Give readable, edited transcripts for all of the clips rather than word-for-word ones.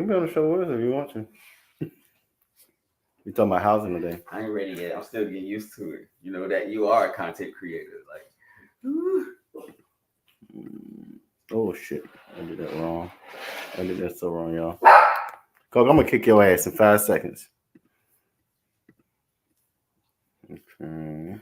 can be on the show with us if you want to. We talking about housing today. I ain't ready yet. I'm still getting used to it. You know that you are a content creator. Like, Oh shit! I did that wrong. I did that so wrong, y'all. Coke, I'm gonna kick your ass in 5 seconds. Okay.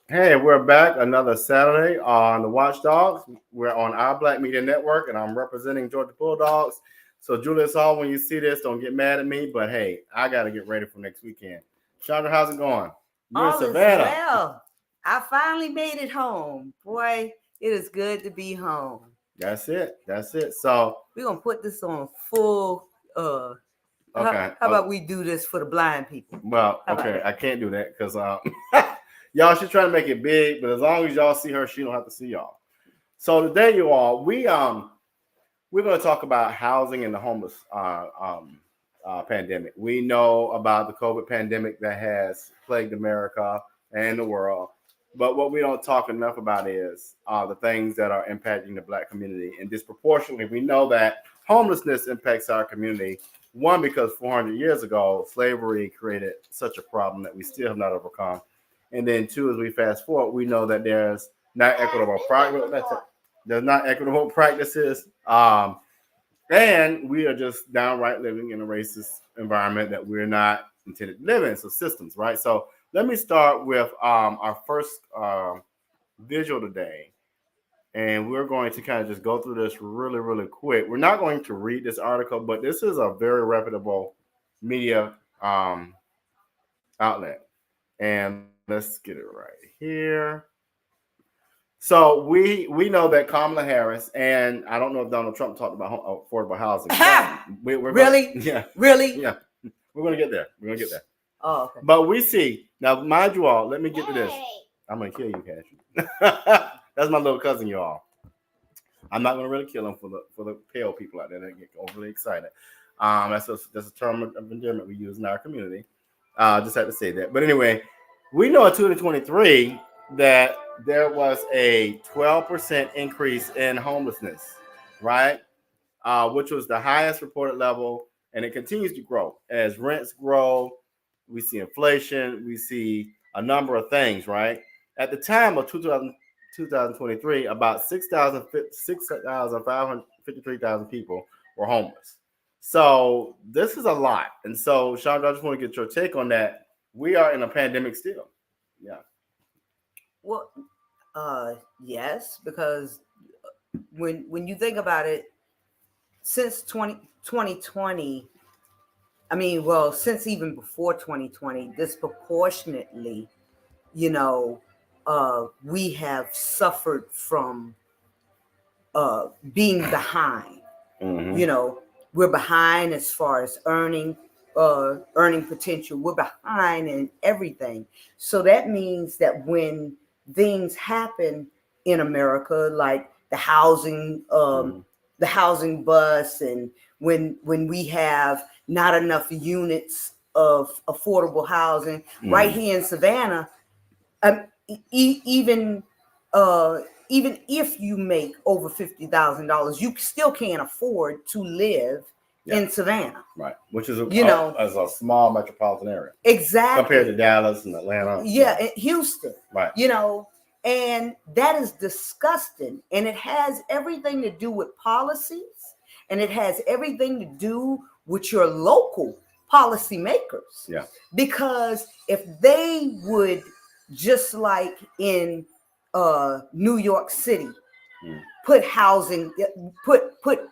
Hey, we're back another Saturday on the Watch Dawgs. We're on our Black Media Network, and I'm representing Georgia Bulldogs. So, Julius Hall, when you see this, don't get mad at me. But hey, I got to get ready for next weekend. Chandra, how's it going? You're in Savannah. Well, I finally made it home. Boy, it is good to be home. That's it. That's it. So we're gonna put this on full. Okay. How about we do this for the blind people? Well, okay, I can't do that because y'all, she's trying to make it big, but as long as y'all see her, she don't have to see y'all. So today, you all, we're going to talk about housing and the homeless pandemic. We know about the COVID pandemic that has plagued America and the world, but what we don't talk enough about is the things that are impacting the Black community, and disproportionately, we know that homelessness impacts our community. One, because 400 years ago, slavery created such a problem that we still have not overcome. And then two, as we fast forward, we know that there's not equitable practices. And we are just downright living in a racist environment that we're not intended to live in. So systems, right? So let me start with our first visual today. And we're going to kind of just go through this really, really quick. We're not going to read this article, but this is a very reputable media outlet. And let's get it right here. So we know that Kamala Harris, and I don't know if Donald Trump talked about affordable housing. We're really? Yeah. Really? Yeah. We're going to get there. We're going to get there. Oh, okay. But we see, now mind you all, let me get to this. I'm going to kill you, Cash. That's my little cousin, y'all. I'm not going to really kill him for the pale people out there that get overly excited. That's a term of endearment we use in our community. Just had to say that. But anyway, we know in 2023 that there was a 12% increase in homelessness. right? Which was the highest reported level, and it continues to grow as rents grow. We see inflation, we see a number of things, right? At the time of 2023, about 6,553,000 people were homeless. So this is a lot. And so, Chandra, I just want to get your take on that. We are in a pandemic still. Yeah. Well, yes, because when you think about it, since 2020, I mean, well, since even before 2020, disproportionately, you know, we have suffered from being behind. Mm-hmm. You know, we're behind as far as earning potential. We're behind in everything. So that means that when things happen in America, like the housing bust, and when we have not enough units of affordable housing right here in Savannah, even even if you make over $50,000, you still can't afford to live in Savannah, right? Which is as a small metropolitan area, exactly, compared to Dallas and Atlanta, Houston, right? And that is disgusting, and it has everything to do with policies, and it has everything to do with your local policymakers. Yeah, because if they would, just like in New York City, put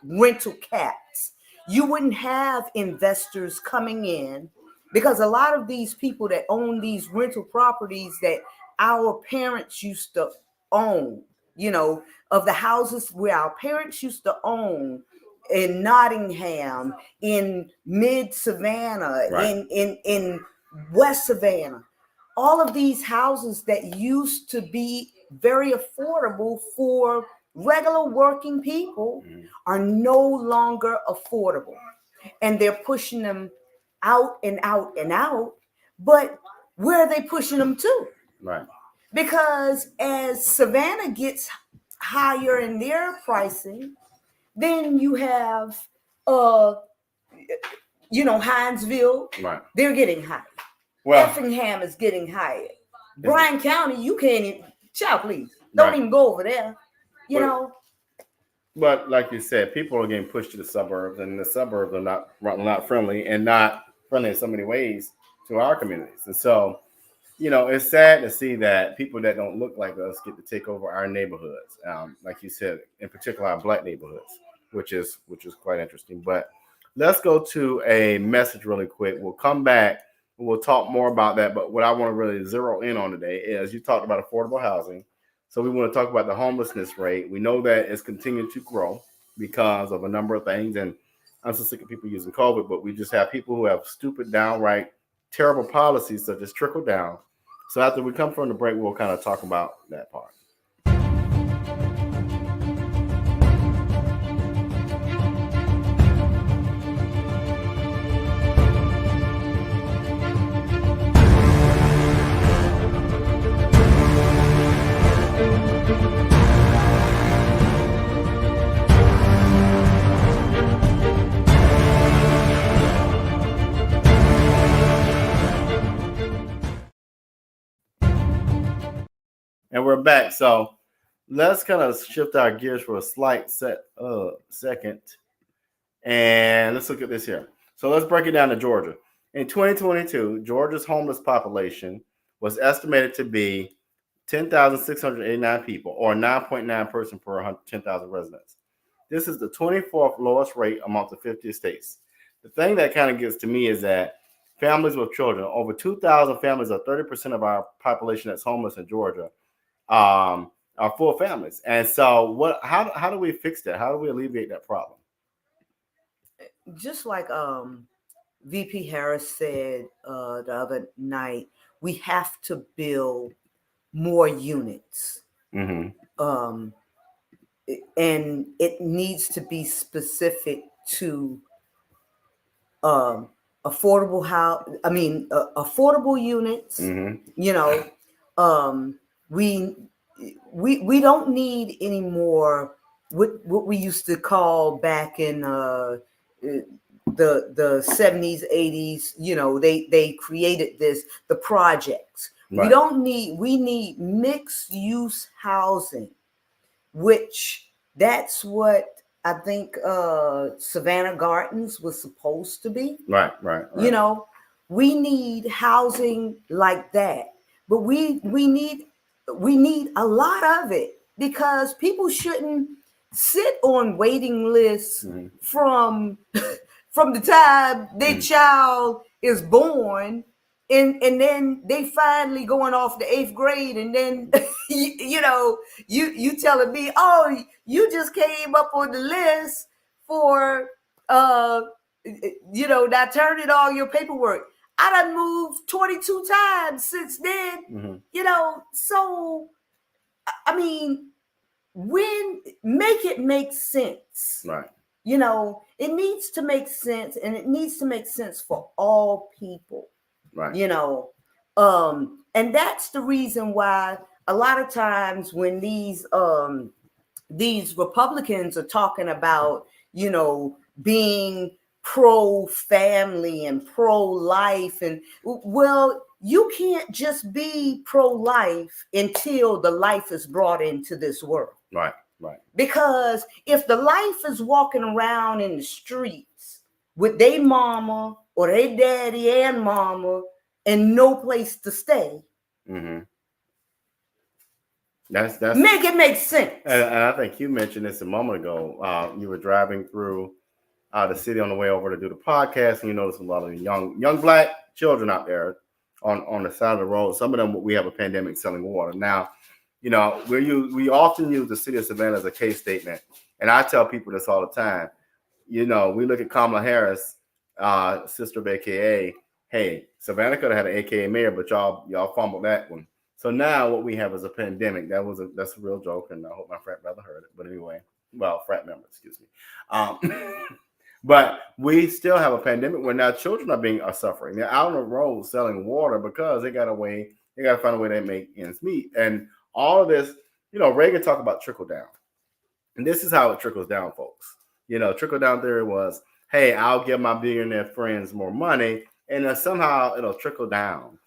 rental caps, you wouldn't have investors coming in, because a lot of these people that own these rental properties that our parents used to own, of the houses where our parents used to own in Nottingham, in mid Savannah, right. in West Savannah, all of these houses that used to be very affordable for regular working people are no longer affordable. And they're pushing them out and out and out. But where are they pushing them to? Right. Because as Savannah gets higher in their pricing, then you have Hinesville, right. They're getting high. Well, Effingham is getting higher. Bryan County, you can't even, child, please, don't even go over there. But like you said, people are getting pushed to the suburbs, and the suburbs are not friendly, and not friendly in so many ways to our communities. And so, it's sad to see that people that don't look like us get to take over our neighborhoods. Like you said, in particular, our Black neighborhoods, which is quite interesting. But let's go to a message really quick. We'll come back. We'll talk more about that. But what I want to really zero in on today is, you talked about affordable housing. So we want to talk about the homelessness rate. We know that it's continuing to grow because of a number of things. And I'm so sick of people using COVID, but we just have people who have stupid, downright terrible policies that just trickle down. So after we come from the break, we'll kind of talk about that part. And we're back. So let's kind of shift our gears for a slight second. And let's look at this here. So let's break it down to Georgia. In 2022, Georgia's homeless population was estimated to be 10,689 people, or 9.9 person per 10,000 residents. This is the 24th lowest rate among the 50 states. The thing that kind of gets to me is that families with children, over 2,000 families, or 30% of our population that's homeless in Georgia, are full families. And so how do we fix that? How do we alleviate that problem? Just like VP Harris said the other night, we have to build more units. Mm-hmm. And it needs to be specific to affordable units. Mm-hmm. We don't need any more what we used to call back in the 70s, 80s, they created the projects. Right. We need mixed use housing, which that's what I think Savannah Gardens was supposed to be. Right. We need housing like that, but we need a lot of it, because people shouldn't sit on waiting lists from from the time their child is born, and then they finally going off the 8th grade, and then you telling me, oh, you just came up on the list for now turn in all your paperwork. I done moved 22 times since then. So I mean, when make it make sense. Right. It needs to make sense, and it needs to make sense for all people. Right. And that's the reason why a lot of times when these Republicans are talking about, being pro-family and pro-life, and well, you can't just be pro-life until the life is brought into this world. Right. Because if the life is walking around in the streets with their mama or their daddy and mama and no place to stay, that's make it make sense. And I think you mentioned this a moment ago. You were driving through the city on the way over to do the podcast, and you noticed a lot of young Black children out there on the side of the road. Some of them, we have a pandemic, selling water. Now, we often use the city of Savannah as a case statement, and I tell people this all the time. We look at Kamala Harris, sister of AKA. Hey, Savannah could have had an AKA mayor, but y'all fumbled that one. So now what we have is a pandemic. That's a real joke, and I hope my frat brother heard it. But anyway, frat member, excuse me. But we still have a pandemic where now children are suffering. They're out on the road selling water because they got to find a way to make ends meet. And all of this, Reagan talked about trickle down. And this is how it trickles down, folks. Trickle down theory was, hey, I'll give my billionaire friends more money, and then somehow it'll trickle down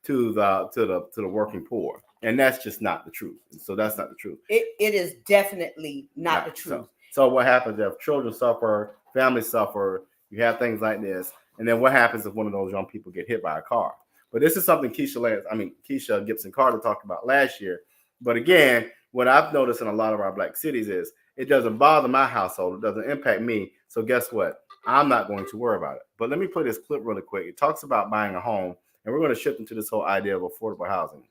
to the working poor. And that's just not the truth. So that's not the truth. It is definitely not the truth. So what happens if children suffer, families suffer, you have things like this, and then what happens if one of those young people get hit by a car? But this is something Keisha Gibson Carter talked about last year. But again, what I've noticed in a lot of our Black cities is it doesn't bother my household. It doesn't impact me. So guess what? I'm not going to worry about it. But let me play this clip really quick. It talks about buying a home, and we're going to shift into this whole idea of affordable housing.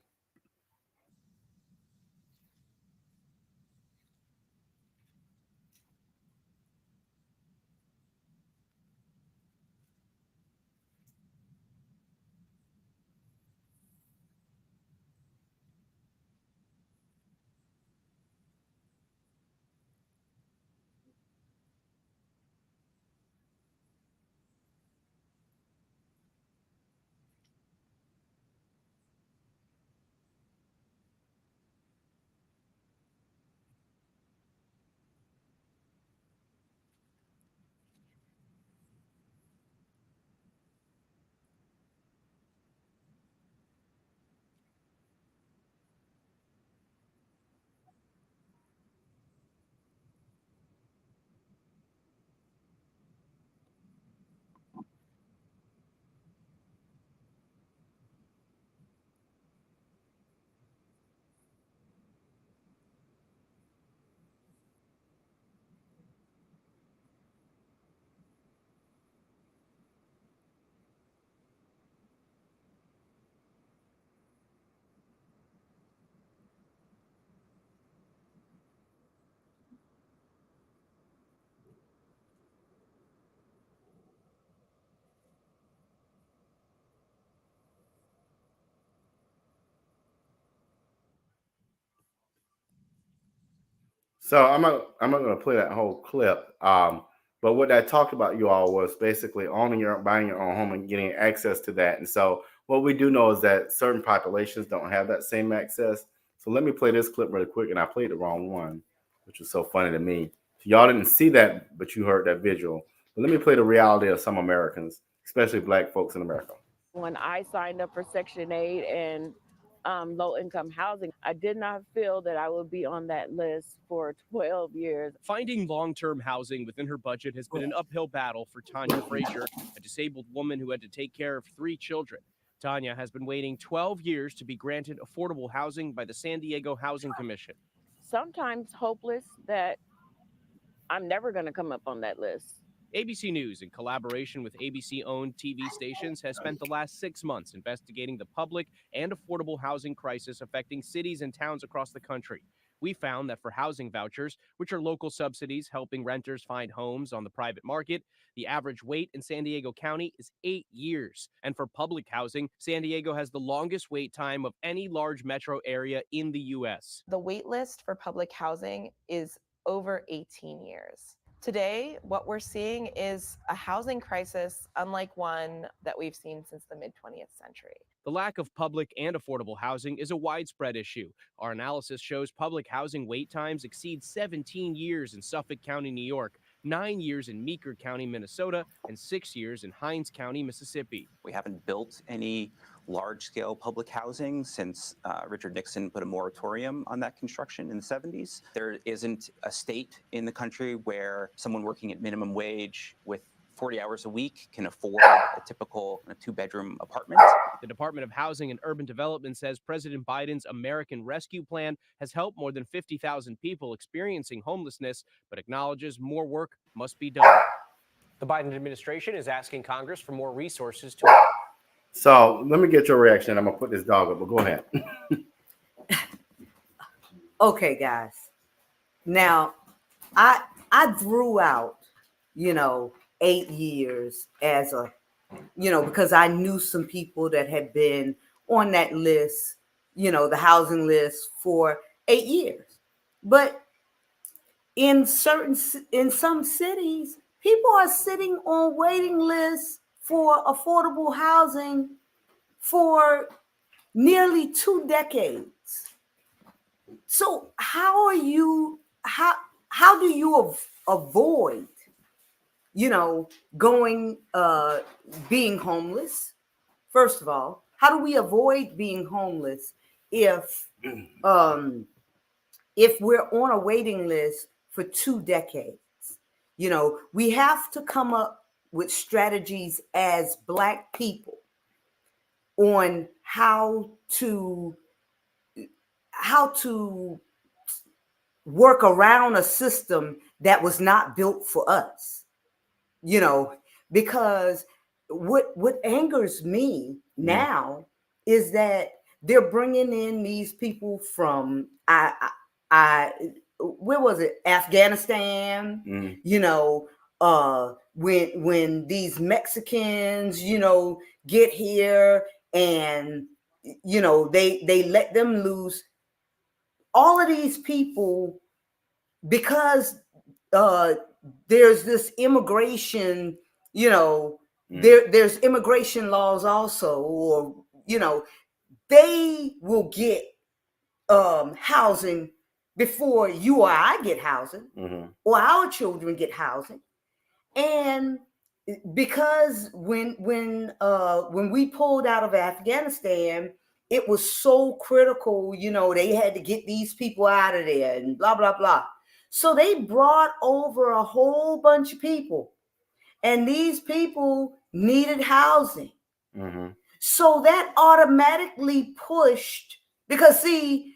So I'm not going to play that whole clip. But what I talked about, you all, was basically buying your own home and getting access to that. And so what we do know is that certain populations don't have that same access. So let me play this clip really quick, and I played the wrong one. which was so funny to me. Y'all didn't see that, but you heard that visual. But let me play the reality of some Americans, especially Black folks in America. When I signed up for Section 8 and low income housing, I did not feel that I would be on that list for 12 years. Finding long-term housing within her budget has been an uphill battle for Tanya Frazier, a disabled woman who had to take care of 3 children. Tanya has been waiting 12 years to be granted affordable housing by the San Diego Housing Commission. Sometimes hopeless that I'm never going to come up on that list. ABC News, in collaboration with ABC-owned TV stations, has spent the last 6 months investigating the public and affordable housing crisis affecting cities and towns across the country. We found that for housing vouchers, which are local subsidies helping renters find homes on the private market, the average wait in San Diego County is 8 years. And for public housing, San Diego has the longest wait time of any large metro area in the U.S. The wait list for public housing is over 18 years. Today, what we're seeing is a housing crisis unlike one that we've seen since the mid-20th century. The lack of public and affordable housing is a widespread issue. Our analysis shows public housing wait times exceed 17 years in Suffolk County, New York, 9 years in Meeker County, Minnesota, and 6 years in Hinds County, Mississippi. We haven't built any large-scale public housing since Richard Nixon put a moratorium on that construction in the 70s. There isn't a state in the country where someone working at minimum wage with 40 hours a week can afford a typical 2-bedroom apartment. The Department of Housing and Urban Development says President Biden's American Rescue Plan has helped more than 50,000 people experiencing homelessness, but acknowledges more work must be done. The Biden administration is asking Congress for more resources to... So let me get your reaction. I'm going to put this dog up, but go ahead. Okay, guys. Now, I threw out, 8 years as a, because I knew some people that had been on that list, the housing list for 8 years. But in some cities, people are sitting on waiting lists for affordable housing for nearly 2 decades. So how do you avoid, being homeless? First of all, how do we avoid being homeless if we're on a waiting list for 2 decades? We have to come up with strategies as Black people on how to work around a system that was not built for us, because what angers me now is that they're bringing in these people from where was it? Afghanistan, when these Mexicans, get here and, they let them loose. All of these people, because there's this immigration, there's immigration laws also, or, they will get housing before you or I get housing, or our children get housing. And because when we pulled out of Afghanistan, it was so critical, they had to get these people out of there and blah, blah, blah. So they brought over a whole bunch of people, and these people needed housing. So that automatically pushed, because see,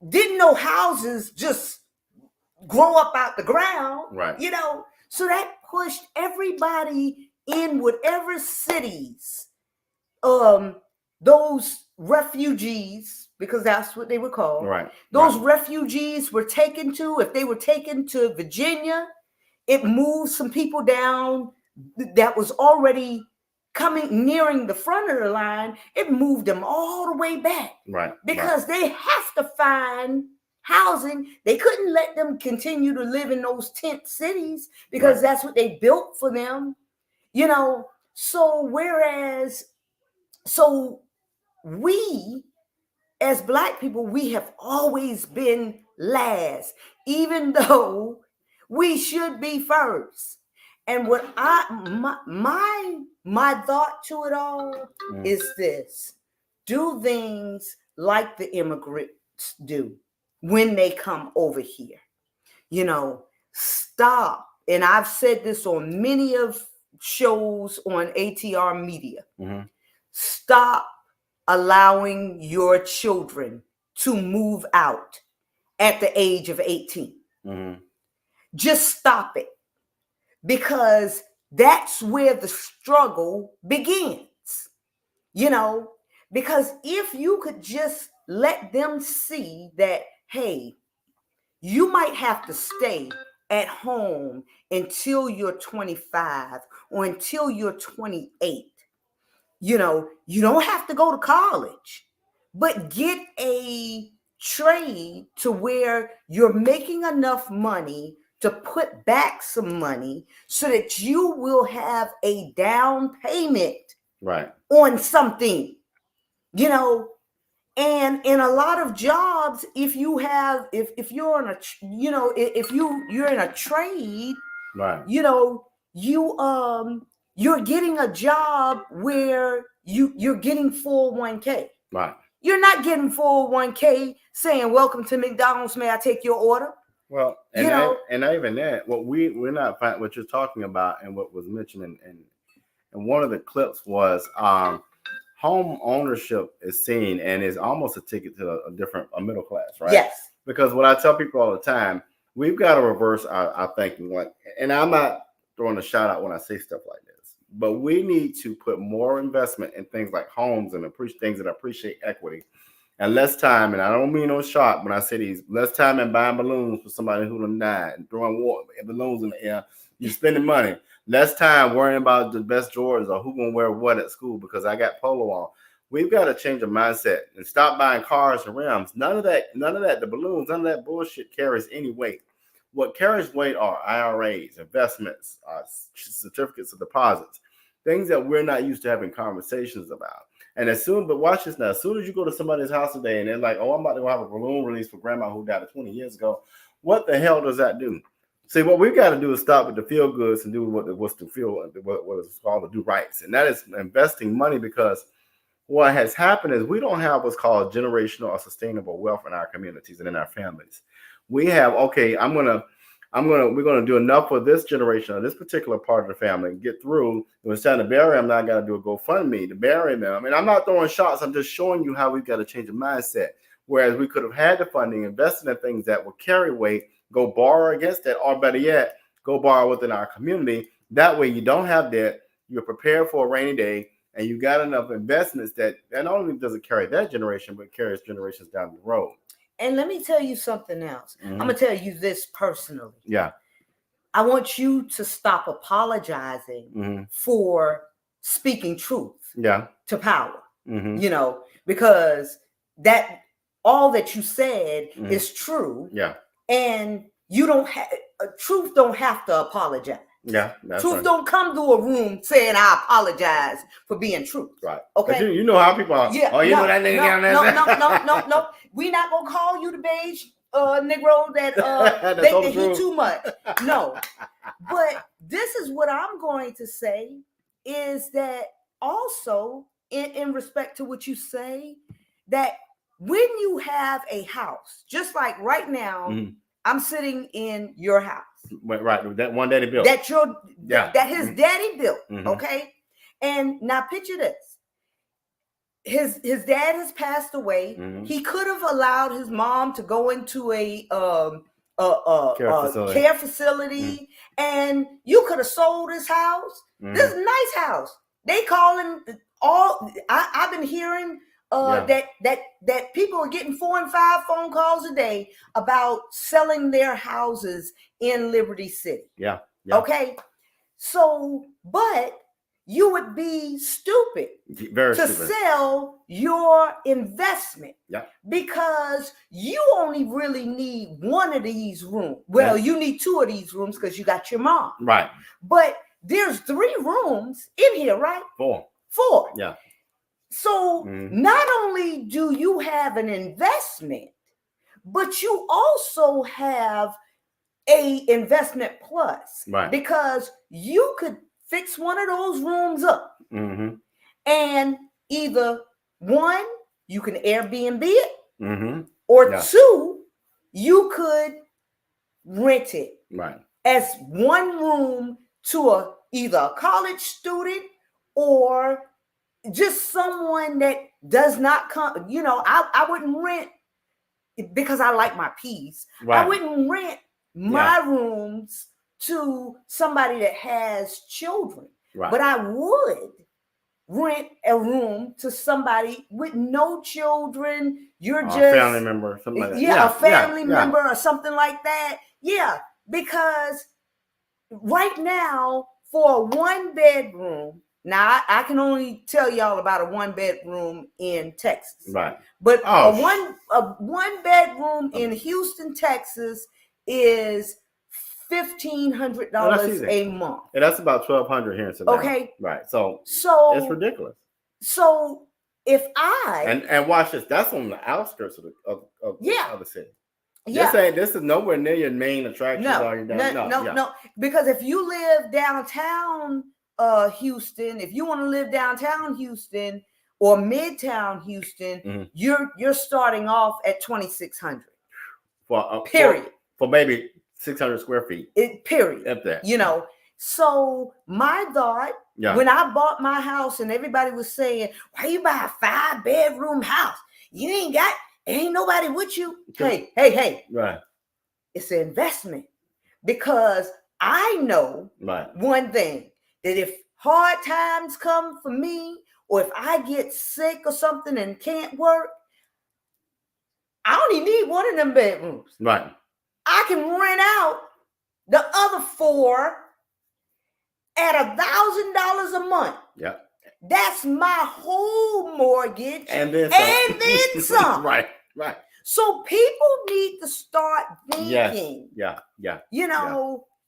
didn't no houses just grow up out the ground, right? So that pushed everybody in whatever cities, those refugees, because that's what they were called, right? Those refugees were taken to. If they were taken to Virginia, it moved some people down that was already nearing the front of the line. It moved them all the way back, right? Because they have to find housing. They couldn't let them continue to live in those tent cities because that's what they built for them, So we as Black people, we have always been last, even though we should be first. And what my thought to it all is this: do things like the immigrants do when they come over here. You know, stop. And I've said this on many of shows on ATR Media. Stop allowing your children to move out at the age of 18. Just stop it, because that's where the struggle begins. You know, because if you could just let them see that, hey, you might have to stay at home until you're 25 or until you're 28. You know, you don't have to go to college, but get a trade to where you're making enough money to put back some money so that you will have a down payment on something, you know. And in a lot of jobs, if you're in a, you know, if you're in a trade, you know, you're getting a job where you're getting 401k. You're not getting 401k saying, "Welcome to McDonald's, may I take your order?" Well, and not even that. We're not what you're talking about, and what was mentioned in one of the clips was home ownership is seen and is almost a ticket to a middle class, right? Yes. Because what I tell people all the time, we've got to reverse our thinking. Like, and I'm not throwing a shout out when I say stuff like this, but we need to put more investment in things like homes and things that appreciate equity, and less time. And I don't mean no shot when I say these. Less time in buying balloons for somebody who done died and throwing balloons in the air. You're spending money. Less time worrying about the best Jordans or who gonna wear what at school because I got polo on. We've got to change the mindset and stop buying cars and rims. None of that, the balloons, none of that bullshit carries any weight. What carries weight are IRAs, investments, certificates of deposits, things that we're not used to having conversations about. And but watch this now, as soon as you go to somebody's house today and they're like, "Oh, I'm about to go have a balloon release for grandma who died 20 years ago," what the hell does that do? See, what we've got to do is stop with the feel goods and do what is called the do rights. And that is investing money, because what has happened is we don't have what's called generational or sustainable wealth in our communities and in our families. We have, okay, we're gonna do enough for this generation or this particular part of the family and get through. When it's time to bury them, now I gotta do a GoFundMe to bury them. And I'm not throwing shots, I'm just showing you how we've got to change the mindset. Whereas we could have had the funding, invested in things that will carry weight, go borrow against that, or better yet, go borrow within our community. That way you don't have debt, you're prepared for a rainy day, and you got enough investments that not only does it carry that generation, but carries generations down the road. And let me tell you something else. I'm going to tell you this personally. Yeah. I want you to stop apologizing for speaking truth to power, you know, because that all that you said is true. Yeah. And you don't have truth don't have to apologize. Yeah, truth don't come to a room saying I apologize for being true. Right. Okay. You know how people are. Yeah. Oh, you know that nigga down there. No. We not gonna call you the beige Negro that they heat too much. No. But this is what I'm going to say is that also in respect to what you say, that when you have a house, just like right now, I'm sitting in your house. Right, that one daddy built. That his daddy built. Okay. And now picture this. His dad has passed away. He could have allowed his mom to go into a care facility, and you could have sold his house. This is a nice house. They calling all. I've been hearing that people are getting 4 and 5 phone calls a day about selling their houses in Liberty City. Yeah. Okay. So, but you would be stupid to sell your investment because you only really need one of these rooms. Well, you need 2 of these rooms because you got your mom. Right. But there's 3 rooms in here, right? 4. Yeah. So not only do you have an investment, But you also have a investment plus, Right. because you could fix one of those rooms up, Mm-hmm. and either one, you can Airbnb it, Mm-hmm. or Yeah. two, you could rent it Right. as one room to either a college student or just someone that does not come. I wouldn't rent, because I like my peace. Right. I wouldn't rent my rooms to somebody that has children, Right. but I would rent a room to somebody with no children. You're just a family member, something like that. a family member or something like that. Yeah, because right now for a 1-bedroom, now I can only tell y'all about a 1-bedroom in Texas. Right. But Oh, a one bedroom in Houston, Texas is $1,500 a month. And that's about $1,200 here in Savannah. Okay. Right. So it's ridiculous. So if I and watch this, that's on the outskirts of the city. Yeah. This is nowhere near your main attractions. No. Because if you live downtown Houston, if you want to live downtown Houston or midtown Houston, you're starting off at $2,600. Period. For maybe 600 square feet. Period. Up there. So my thought, when I bought my house and everybody was saying, why you buy a 5-bedroom house? You ain't nobody with you. Hey. Right. It's an investment, because I know one thing, that if hard times come for me, or if I get sick or something and can't work, I only need one of them bedrooms. Right. I can rent out the other 4 at $1,000 a month. Yeah. That's my whole mortgage. And then some. Right. So people need to start thinking. Yeah.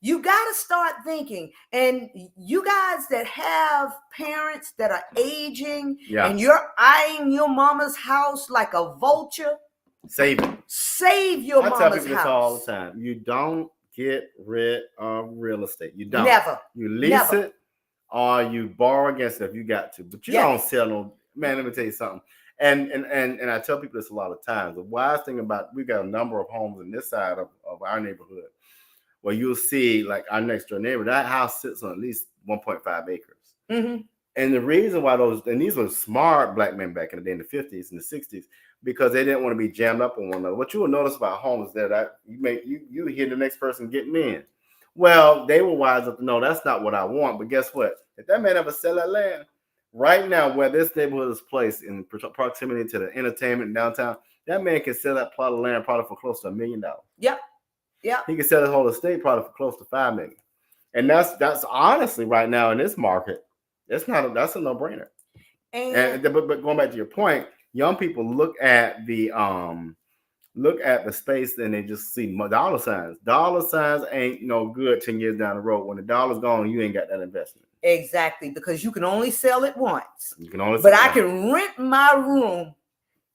You got to start thinking. And you guys that have parents that are aging and you're eyeing your mama's house like a vulture, save your mama's house. I tell people this all the time. You don't get rid of real estate. You don't. Never. You lease it or you borrow against it if you got to. But you don't sell no. Man, let me tell you something. And I tell people this a lot of times. The wise thing about, we got a number of homes in this side of our neighborhood where you'll see, like our next door neighbor, that house sits on at least 1.5 acres. Mm-hmm. And the reason why these were smart black men back in the day, in the 50s and the 60s, because they didn't want to be jammed up on one another. What you will notice about homes is that you hear the next person getting in. Well, they were wise enough to know that's not what I want. But guess what? If that man ever sell that land, right now where this neighborhood is placed in proximity to the entertainment in downtown, that man can sell that plot of land probably for close to $1 million. Yep. He can sell his whole estate probably for close to $5 million. And that's honestly right now in this market, that's a no-brainer. But going back to your point, young people look at the space and they just see dollar signs. Dollar signs ain't no good 10 years down the road. When the dollar's gone, you ain't got that investment. Exactly, because you can only sell it once. You can only but I can rent my room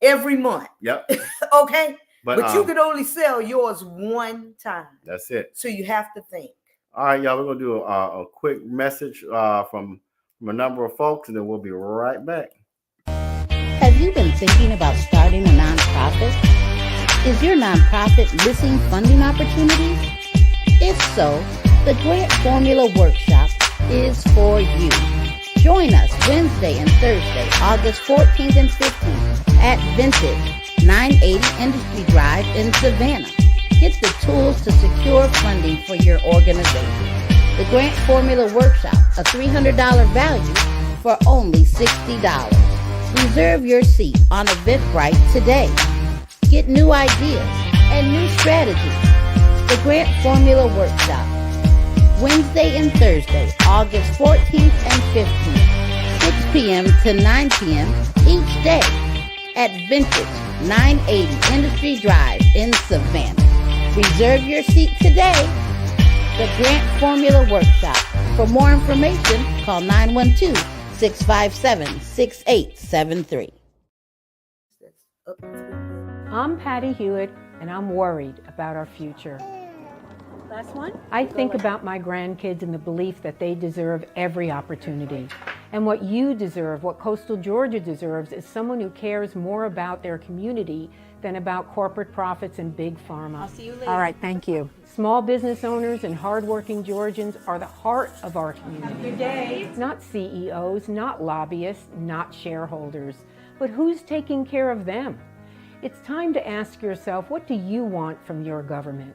every month. Yep. Okay. But you can only sell yours one time. That's it. So you have to think. All right, y'all. We're gonna do a quick message from a number of folks, and then we'll be right back. Have you been thinking about starting a nonprofit? Is your nonprofit missing funding opportunities? If so, the Grant Formula Workshop is for you. Join us Wednesday and Thursday, August 14th and 15th at Vintage 980 Industry Drive in Savannah. Get the tools to secure funding for your organization. The Grant Formula Workshop, a $300 value for only $60. Reserve your seat on Eventbrite today. Get new ideas and new strategies. The Grant Formula Workshop, Wednesday and Thursday, August 14th and 15th, 6 p.m. to 9 p.m. each day at Vintage 980 Industry Drive in Savannah. Reserve your seat today. The Grant Formula Workshop. For more information, call 912-657-6873. I'm Patty Hewitt, and I'm worried about our future. Last one. I think about my grandkids and the belief that they deserve every opportunity. And what you deserve, what coastal Georgia deserves, is someone who cares more about their community than about corporate profits and big pharma. I'll see you later. All right, thank you. Small business owners and hardworking Georgians are the heart of our community. Have a good day. Not CEOs, not lobbyists, not shareholders, but who's taking care of them? It's time to ask yourself, what do you want from your government?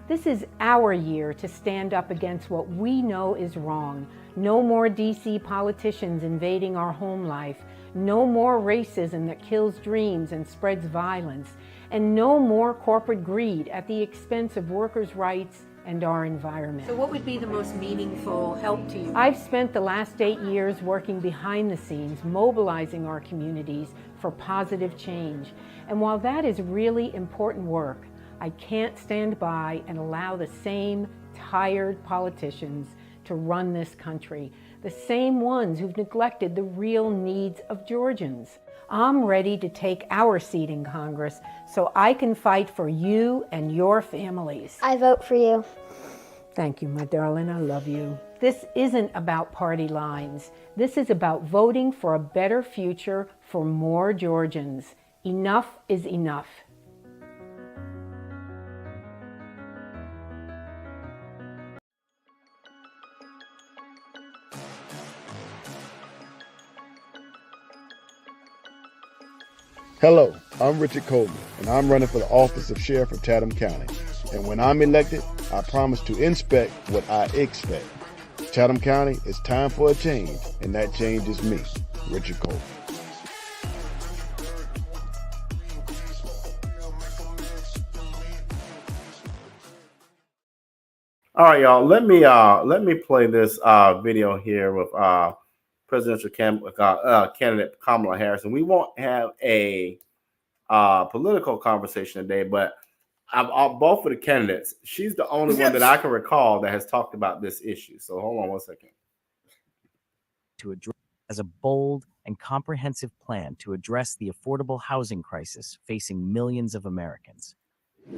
This is our year to stand up against what we know is wrong. No more DC politicians invading our home life. No more racism that kills dreams and spreads violence. And no more corporate greed at the expense of workers' rights and our environment. So what would be the most meaningful help to you? I've spent the last 8 years working behind the scenes, mobilizing our communities for positive change. And while that is really important work, I can't stand by and allow the same tired politicians to run this country, the same ones who've neglected the real needs of Georgians. I'm ready to take our seat in Congress so I can fight for you and your families. I vote for you. Thank you, my darling. I love you. This isn't about party lines. This is about voting for a better future for more Georgians. Enough is enough. Hello, I'm Richard Coleman, and I'm running for the office of Sheriff of Chatham County. And when I'm elected, I promise to inspect what I expect. Chatham County, it's time for a change, and that change is me, Richard Coleman. All right, y'all. Let me play this video here with presidential candidate Kamala Harris, and we won't have a political conversation today, but both of the candidates, she's the only one that I can recall that has talked about this issue. So hold on one second. To address as a bold and comprehensive plan to address the affordable housing crisis facing millions of Americans.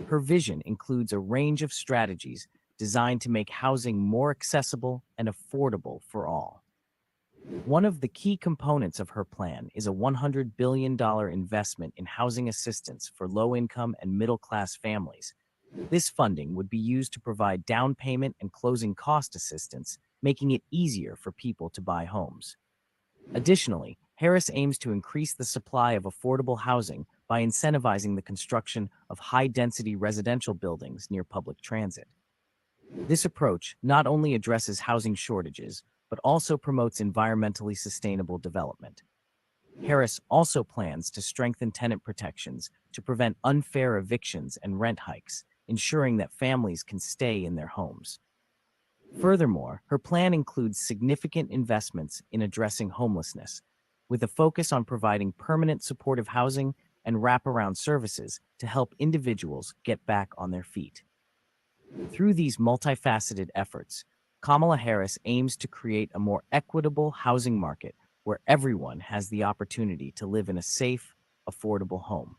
Her vision includes a range of strategies designed to make housing more accessible and affordable for all. One of the key components of her plan is a $100 billion investment in housing assistance for low-income and middle-class families. This funding would be used to provide down payment and closing cost assistance, making it easier for people to buy homes. Additionally, Harris aims to increase the supply of affordable housing by incentivizing the construction of high-density residential buildings near public transit. This approach not only addresses housing shortages, but also promotes environmentally sustainable development. Harris also plans to strengthen tenant protections to prevent unfair evictions and rent hikes, ensuring that families can stay in their homes. Furthermore, her plan includes significant investments in addressing homelessness, with a focus on providing permanent supportive housing and wraparound services to help individuals get back on their feet. Through these multifaceted efforts, Kamala Harris aims to create a more equitable housing market where everyone has the opportunity to live in a safe, affordable home.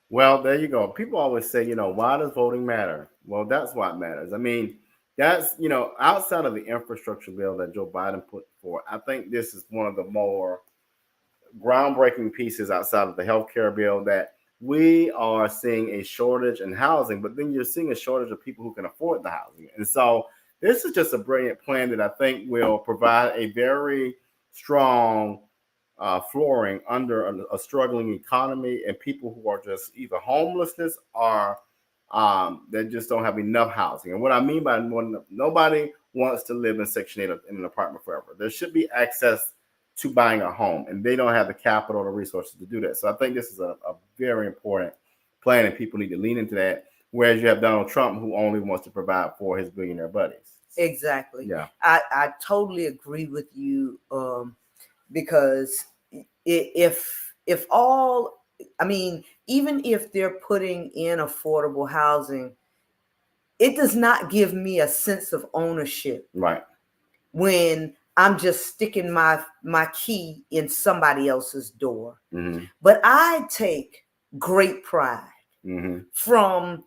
Well, there you go. People always say, why does voting matter? Well, that's why it matters. I mean, that's, outside of the infrastructure bill that Joe Biden put forward, I think this is one of the more groundbreaking pieces outside of the healthcare bill that we are seeing a shortage in housing, but then you're seeing a shortage of people who can afford the housing. And so this is just a brilliant plan that I think will provide a very strong flooring under a struggling economy and people who are just either homelessness or that just don't have enough housing. And what I mean by nobody wants to live in Section 8 in an apartment forever. There should be access to buying a home, and they don't have the capital or resources to do that. So I think this is a very important plan, and people need to lean into that. Whereas you have Donald Trump, who only wants to provide for his billionaire buddies. Exactly. Yeah. I totally agree with you because if all, I mean, even if they're putting in affordable housing, it does not give me a sense of ownership. Right. When I'm just sticking my key in somebody else's door. Mm-hmm. But I take great pride Mm-hmm. from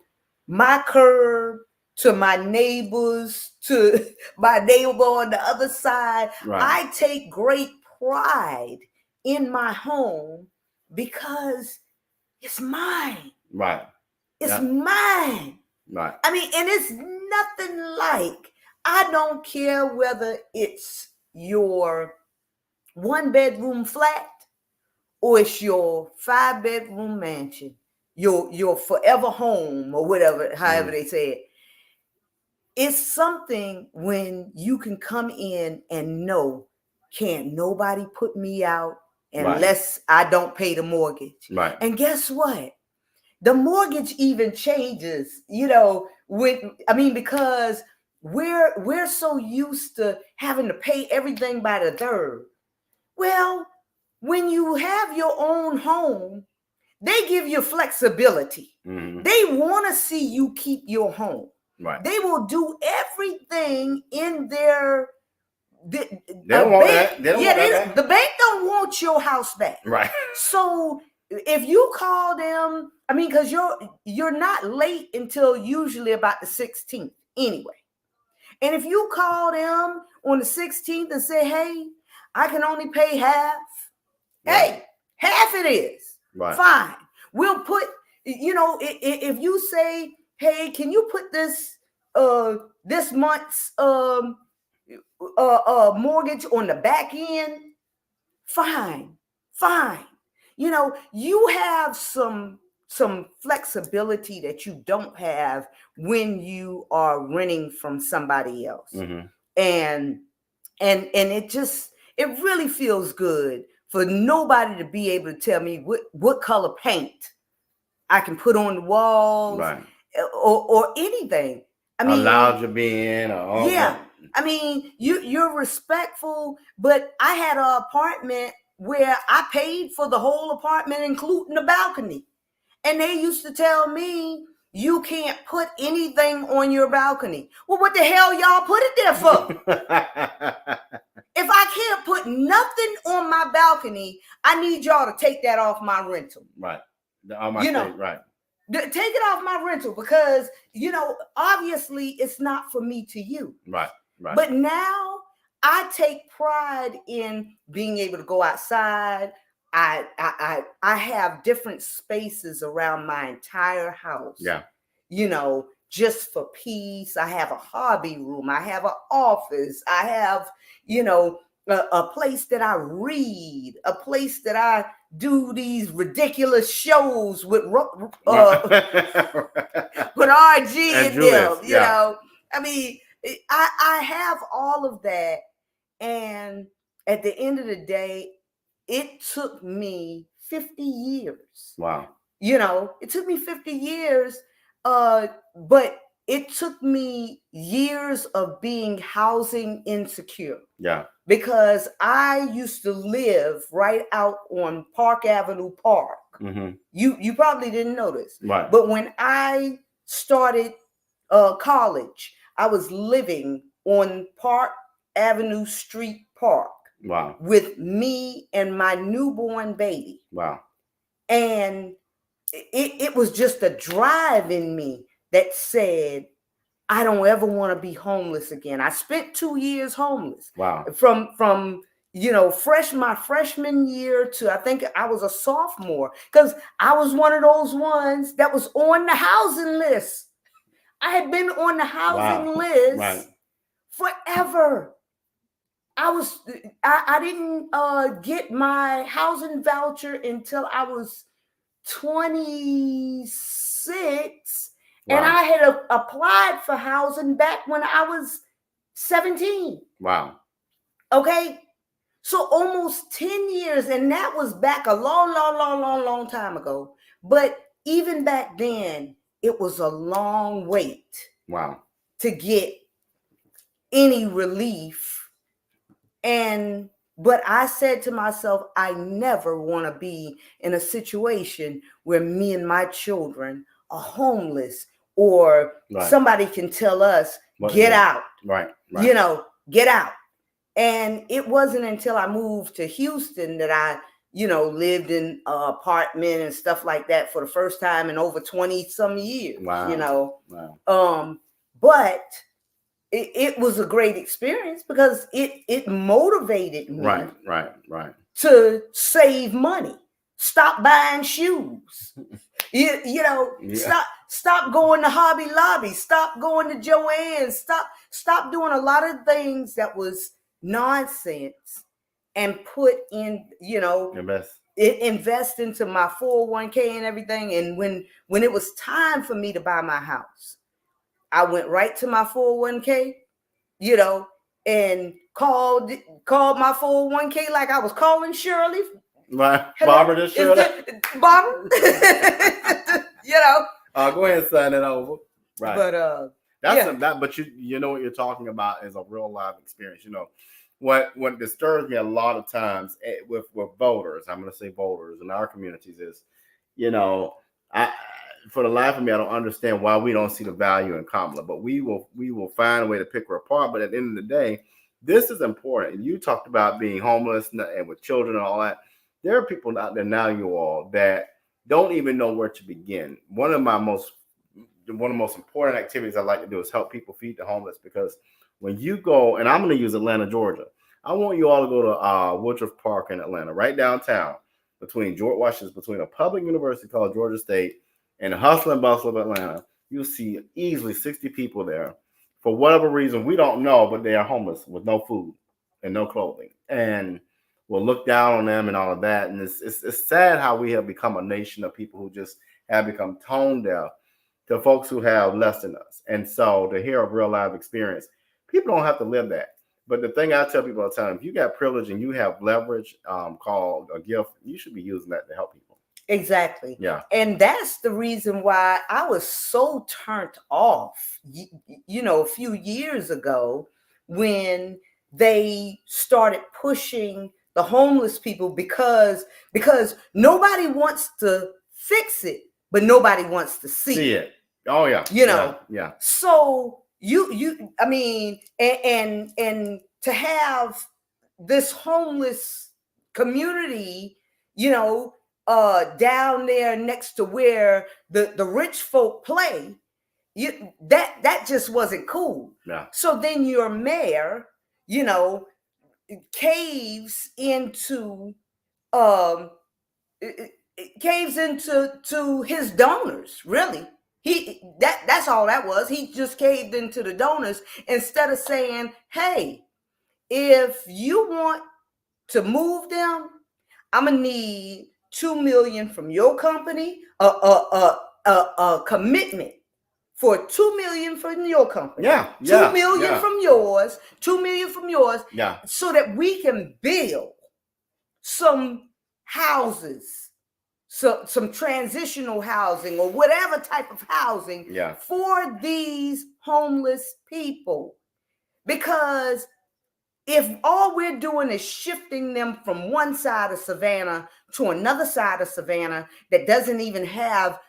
my curb to my neighbors to my neighbor on the other side. Right. I take great pride in my home because it's mine. Right. It's mine. Right. I mean, and it's nothing like, I don't care whether it's your 1-bedroom flat or it's your 5-bedroom mansion, your forever home or whatever, however they say it. It's something when you can come in and know, can't nobody put me out unless I don't pay the mortgage. Right. And guess what? The mortgage even changes, because we're so used to having to pay everything by the third. Well, when you have your own home, they give you flexibility. Mm-hmm. They want to see you keep your home. Right. They will do everything in their They don't want that. The bank don't want your house back. Right. So if you call them, because you're not late until usually about the 16th anyway. And if you call them on the 16th and say, hey, I can only pay half. Right. Hey, half it is. Right. Fine. We'll put, if you say, hey, can you put this month's mortgage on the back end? Fine. You have some flexibility that you don't have when you are renting from somebody else. Mm-hmm. And it really feels good for nobody to be able to tell me what color paint I can put on the walls, right, or anything. allowed you be in, or yeah. You're respectful, but I had an apartment where I paid for the whole apartment, including the balcony. And they used to tell me, you can't put anything on your balcony. Well, what the hell y'all put it there for? If I can't put nothing on my balcony, I need y'all to take that off my rental. Right. Right. Take it off my rental because, obviously it's not for me to you. Right. But now I take pride in being able to go outside. I have different spaces around my entire house. Yeah. Just for peace. I have a hobby room. I have an office. I have, a place that I read, a place that I do these ridiculous shows with RG and them, I have all of that. And at the end of the day, it took me 50 years. Wow. It took me 50 years, but it took me years of being housing insecure. Yeah. Because I used to live right out on Park Avenue Park. Mm-hmm. You probably didn't know this. Right. But when I started college, I was living on Park Avenue Street Park. Wow. With me and my newborn baby. Wow. And it was just a drive in me that said, I don't ever want to be homeless again. I spent 2 years homeless. Wow. From my freshman year to I think I was a sophomore, because I was one of those ones that was on the housing list. I had been on the housing list forever. I didn't get my housing voucher until I was 26. Wow. And I had applied for housing back when I was 17. Wow. Okay. So almost 10 years. And that was back a long time ago. But even back then, it was a long wait. Wow. To get any relief. But I said to myself, I never want to be in a situation where me and my children are homeless, or somebody can tell us, get out. Right. Get out. And it wasn't until I moved to Houston that I, lived in an apartment and stuff like that for the first time in over 20 some years, Wow. But it was a great experience because it motivated me Right. to save money, stop buying shoes, Yeah. stop going to Hobby Lobby, stop going to Joann's, stop doing a lot of things that was nonsense and put in, invest into my 401k and everything. And when it was time for me to buy my house, I went right to my 401k, and called my 401k like I was calling Shirley. Barbara, this Shirley. Barbara. Go ahead and sign it over. Right. But but you know what you're talking about is a real live experience. What disturbs me a lot of times with voters, I'm going to say voters in our communities is, for the life of me, I don't understand why we don't see the value in Kamala, but we will find a way to pick her apart. But at the end of the day, this is important. And you talked about being homeless and with children and all that. There are people out there now, you all, that don't even know where to begin. One of the most important activities I like to do is help people feed the homeless, because when you go, and I'm going to use Atlanta, Georgia, I want you all to go to Woodruff Park in Atlanta, right downtown, between a public university called Georgia State and the hustle and bustle of Atlanta. You'll see easily 60 people there. For whatever reason, we don't know, but they are homeless with no food and no clothing. And we'll look down on them and all of that. And it's sad how we have become a nation of people who just have become tone deaf to folks who have less than us. And so to hear a real life experience, people don't have to live that. But the thing I tell people all the time, if you got privilege and you have leverage called a gift, you should be using that to help people. Exactly. Yeah. And that's the reason why I was so turned off, a few years ago when they started pushing the homeless people because nobody wants to fix it, but nobody wants to see it. Oh yeah. Yeah. So I mean, and to have this homeless community, down there next to where the rich folk play, that just wasn't cool. Yeah. So then your mayor, caves into his donors, really. That's all that was. He just caved into the donors instead of saying, hey, if you want to move them, I'm gonna need $2 million from your company, a commitment for $2 million from your company. Yeah. $2 million from yours, $2 million from yours. Yeah. So that we can build some houses, so some transitional housing or whatever type of housing for these homeless people. Because if all we're doing is shifting them from one side of Savannah to another side of Savannah that doesn't even have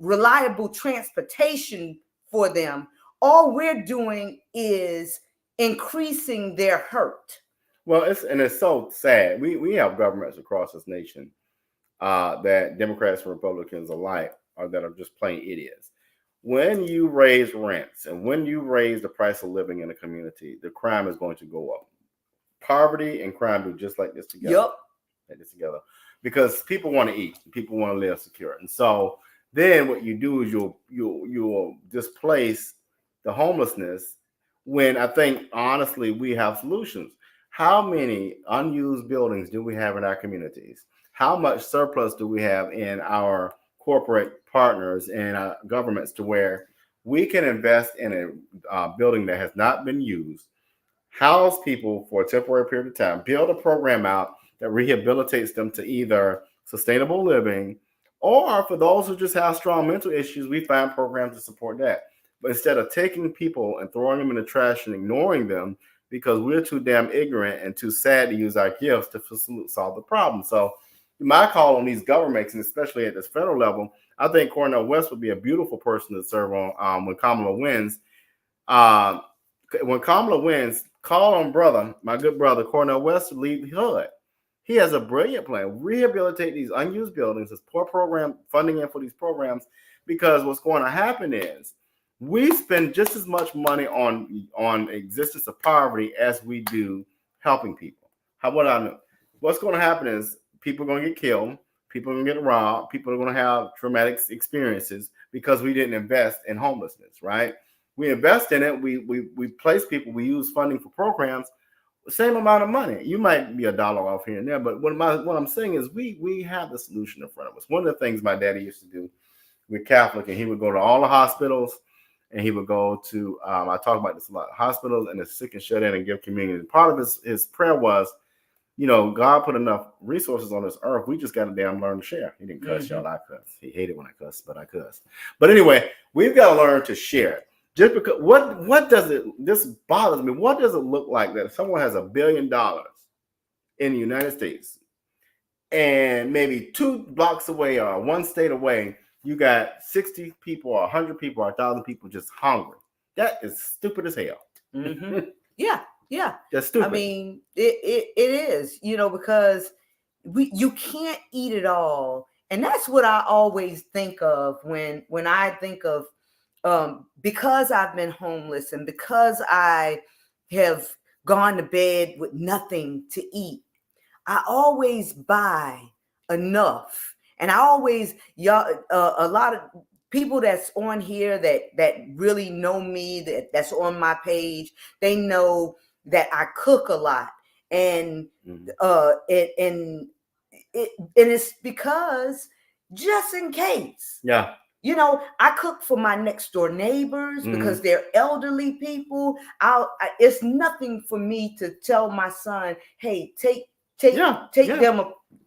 reliable transportation for them, all we're doing is increasing their hurt. Well, it's so sad. We have governments across this nation that Democrats and Republicans alike that are just plain idiots. When you raise rents and when you raise the price of living in a community, the crime is going to go up. Poverty and crime do just like this together. Yep. Like this together. Because people want to eat, people want to live secure. And so then what you do is you'll displace the homelessness when I think honestly we have solutions. How many unused buildings do we have in our communities? How much surplus do we have in our corporate partners and governments to where we can invest in a building that has not been used, house people for a temporary period of time, build a program out that rehabilitates them to either sustainable living, or for those who just have strong mental issues, we find programs to support that. But instead of taking people and throwing them in the trash and ignoring them because we're too damn ignorant and too sad to use our gifts to solve the problem. So my call on these governments, and especially at this federal level, I think Cornel West would be a beautiful person to serve on when Kamala wins. Because when Kamala wins, call on my good brother Cornel West to lead the HUD. He has a brilliant plan. Rehabilitate these unused buildings, this poor program funding in for these programs, because what's going to happen is we spend just as much money on existence of poverty as we do helping people. What I know, what's going to happen is people are going to get killed, people are going to get robbed, people are going to have traumatic experiences because we didn't invest in homelessness, right? We invest in it. We place people. We use funding for programs. Same amount of money. You might be $1 off here and there, but what I'm saying is we have the solution in front of us. One of the things my daddy used to do, we're Catholic, and he would go to all the hospitals, and he would go to I talk about this a lot, hospitals and the sick and shut in and give communion. And part of his prayer was, God put enough resources on this earth. We just got to damn learn to share. He didn't cuss, y'all. I cuss. He hated when I cuss, but I cuss. But anyway, we've got to learn to share. Just because what does it? This bothers me. What does it look like that someone has $1 billion in the United States, and maybe 2 blocks away or 1 state away, you got 60 people or 100 people or 1,000 people just hungry? That is stupid as hell. Mm-hmm. Yeah. That's stupid. I mean, it is, because you can't eat it all, and that's what I always think of when I think of. Because I've been homeless and because I have gone to bed with nothing to eat, I always buy enough. And I always, a lot of people that's on here that really know me, that's on my page, they know that I cook a lot. And it's because just in case. Yeah. I cook for my next door neighbors because they're elderly people. It's nothing for me to tell my son, "Hey, take them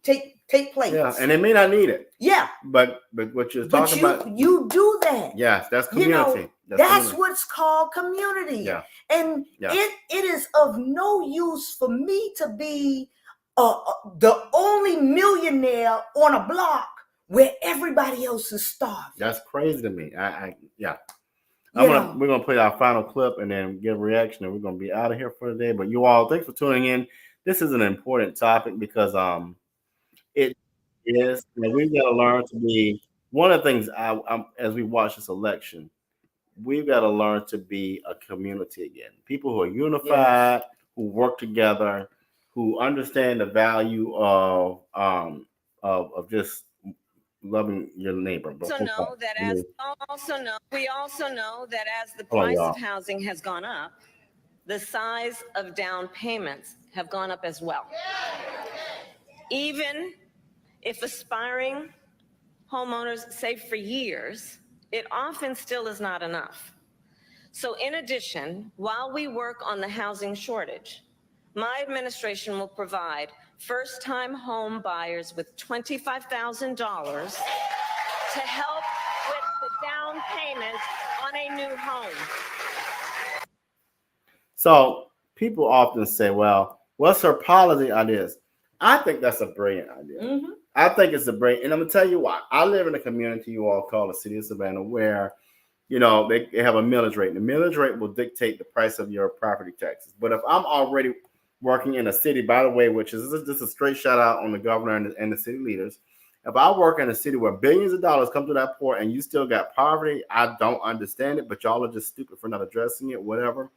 take plates." Yeah, and they may not need it. Yeah, but what you're talking about, you do that. Yes, that's community. That's what's called community. Yeah, and it is of no use for me to be the only millionaire on a block where everybody else is starving. That's crazy to me. We're gonna play our final clip and then give a reaction, and we're gonna be out of here for the day. But you all, thanks for tuning in. This is an important topic because it is. We've got to learn to be. One of the things as we watch this election, we've got to learn to be a community again. People who are unified, who work together, who understand the value of just loving your neighbor. We also know that as the price of housing has gone up, the size of down payments have gone up as well. Even if aspiring homeowners save for years, it often still is not enough. So in addition, while we work on the housing shortage, my administration will provide first-time home buyers with $25,000 to help with the down payment on a new home. So people often say, well, what's her policy on this? I think that's a brilliant idea. Mm-hmm. I think it's a brilliant, and I'm going to tell you why. I live in a community you all call the city of Savannah where, they have a millage rate. The millage rate will dictate the price of your property taxes. But if I'm already working in a city, by the way, which is just a straight shout out on the governor and the city leaders. If I work in a city where billions of dollars come to that port and you still got poverty, I don't understand it, but y'all are just stupid for not addressing it, whatever.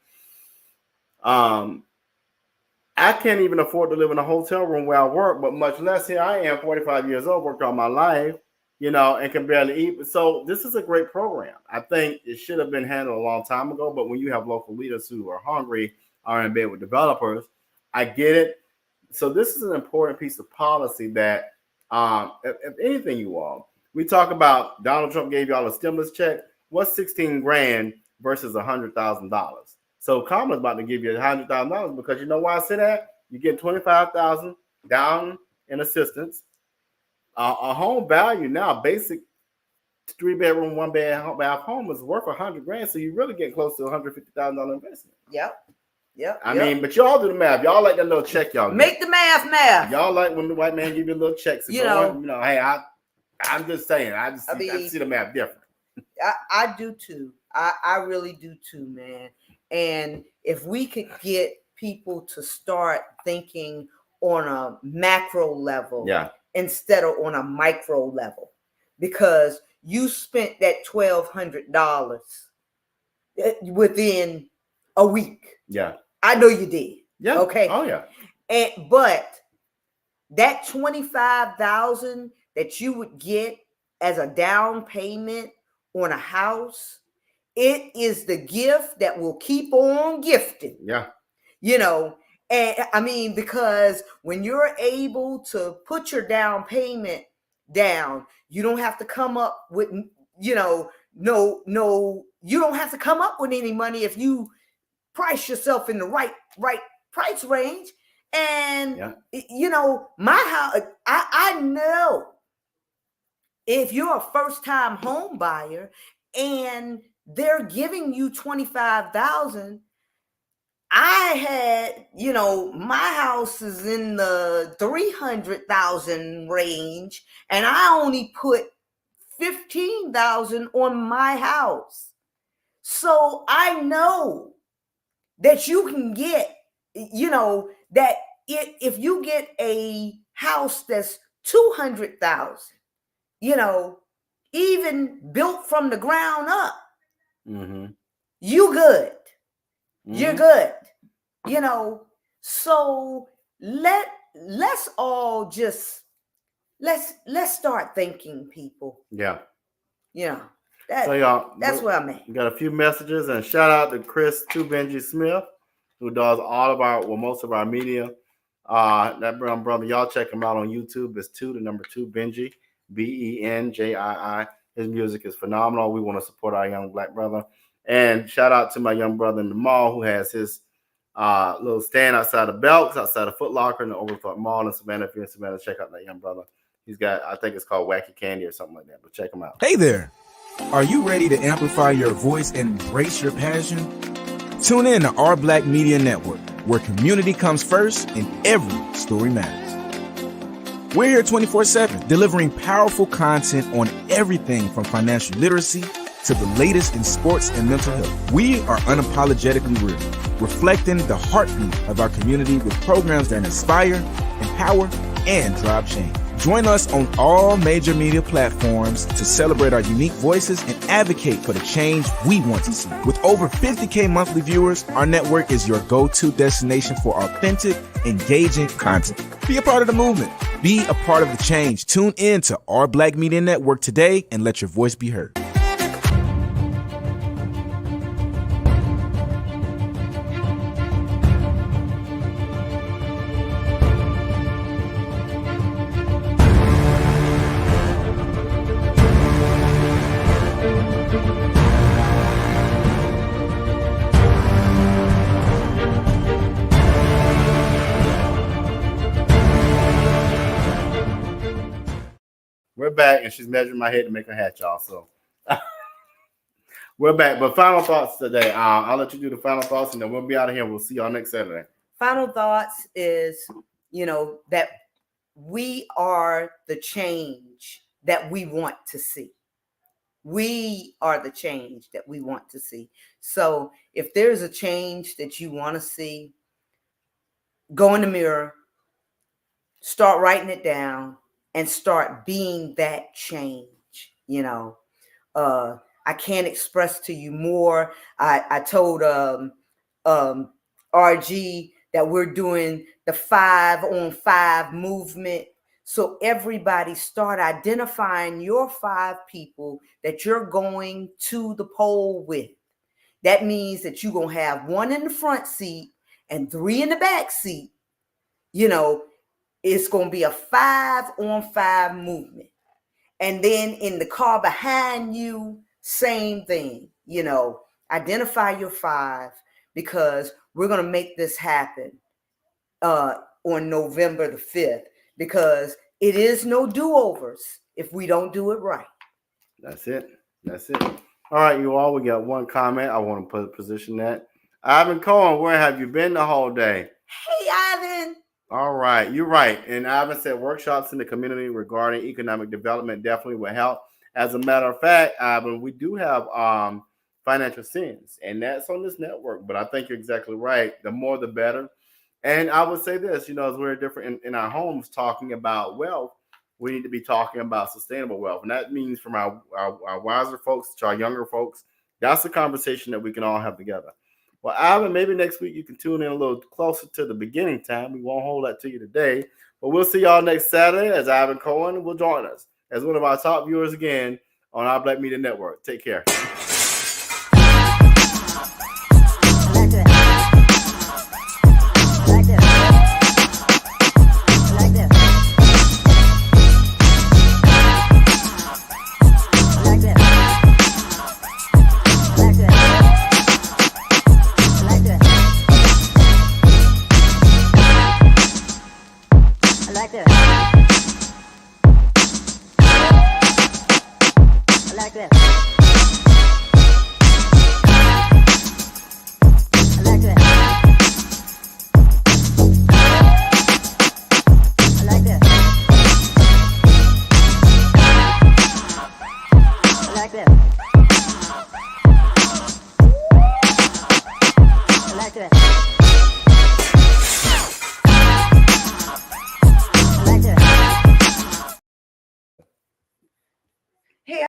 I can't even afford to live in a hotel room where I work, but much less here I am, 45 years old, worked all my life, and can barely eat. So this is a great program. I think it should have been handled a long time ago, but when you have local leaders who are hungry, are in bed with developers, I get it. So this is an important piece of policy that, if anything, you all, we talk about Donald Trump gave y'all a stimulus check. What's 16 grand versus $100,000? So Kamala's about to give you $100,000 because you know why I say that? You get $25,000 down in assistance. A home value now, basic 3-bedroom, 1-bath home is worth $100 grand. So you really get close to $150,000 investment. Yep. I mean, but y'all do the math. Y'all like that little check y'all get. Make the math. Y'all like when the white man give you a little check. So hey, I'm just saying. I see the math different. I do too. I really do too, man. And if we could get people to start thinking on a macro level instead of on a micro level, because you spent that $1,200 within a week. Yeah. I know you did. Yeah. Okay. Oh yeah. But that $25,000 that you would get as a down payment on a house, it is the gift that will keep on gifting. Yeah. You know, and I mean, because when you're able to put your down payment down, you don't have to come up with, you know, you don't have to come up with any money if you price yourself in the right price range. And you know, my house, I know if you're a first-time home buyer and they're giving you $25,000, I had, you know, my house is in the 300,000 range, and I only put 15,000 on my house. So I know that you can get, you know, that if you get a house that's 200,000, you know, even built from the ground up, you good. You're good. You know, so let's all just let's start thinking, people. Yeah. Yeah. So y'all, that's where I'm at. We got a few messages, and shout out to Chris Benji Smith, who does all of our, well, most of our media. That brother, y'all check him out on YouTube. It's 2 Benji, Benjii. His music is phenomenal. We want to support our young black brother. And shout out to my young brother in the mall who has his little stand outside of Belks, outside of Foot Locker in the Overthought Mall in Savannah. If you're in Savannah, check out that young brother. He's got, I think it's called Wacky Candy or something like that, but check him out. Hey there. Are you ready to amplify your voice and embrace your passion? Tune in to Our Black Media Network, where community comes first and every story matters. We're here 24/7, delivering powerful content on everything from financial literacy to the latest in sports and mental health. We are unapologetically real, reflecting the heartbeat of our community with programs that inspire, empower, and drive change. Join us on all major media platforms to celebrate our unique voices and advocate for the change we want to see. With over 50K monthly viewers, our network is your go-to destination for authentic, engaging content. Be a part of the movement. Be a part of the change. Tune in to Our Black Media Network today and let your voice be heard. We're back, and she's measuring my head to make her hat, y'all. So we're back. But final thoughts today. I'll let you do the final thoughts, and then we'll be out of here. We'll see y'all next Saturday. Final thoughts is, you know, that we are the change that we want to see. We are the change that we want to see. So if there's a change that you want to see, go in the mirror, start writing it down, and start being that change. You know, I can't express to you more. I told RG that we're doing the 5-on-5 movement. So everybody start identifying your 5 people that you're going to the poll with. That means that you're going to have 1 in the front seat and 3 in the back seat. You know, it's going to be a 5-on-5 movement. And then in the car behind you, same thing. You know, identify your 5, because we're going to make this happen on November the 5th, because it is no do-overs if we don't do it right. That's it. That's it. All right, you all, we got one comment. I want to position that. Ivan Cohen, where have you been the whole day? Hey, Ivan. All right, you're right. And Ivan said workshops in the community regarding economic development definitely will help. As a matter of fact, Ivan, we do have financial sense. And that's on this network. But I think you're exactly right. The more, the better. And I would say this, as we're different in our homes talking about wealth, we need to be talking about sustainable wealth. And that means from our wiser folks to our younger folks, that's the conversation that we can all have together. Well, Ivan, maybe next week you can tune in a little closer to the beginning time. We won't hold that to you today. But we'll see y'all next Saturday as Ivan Cohen will join us as one of our top viewers again on our Black Media Network. Take care. I like that.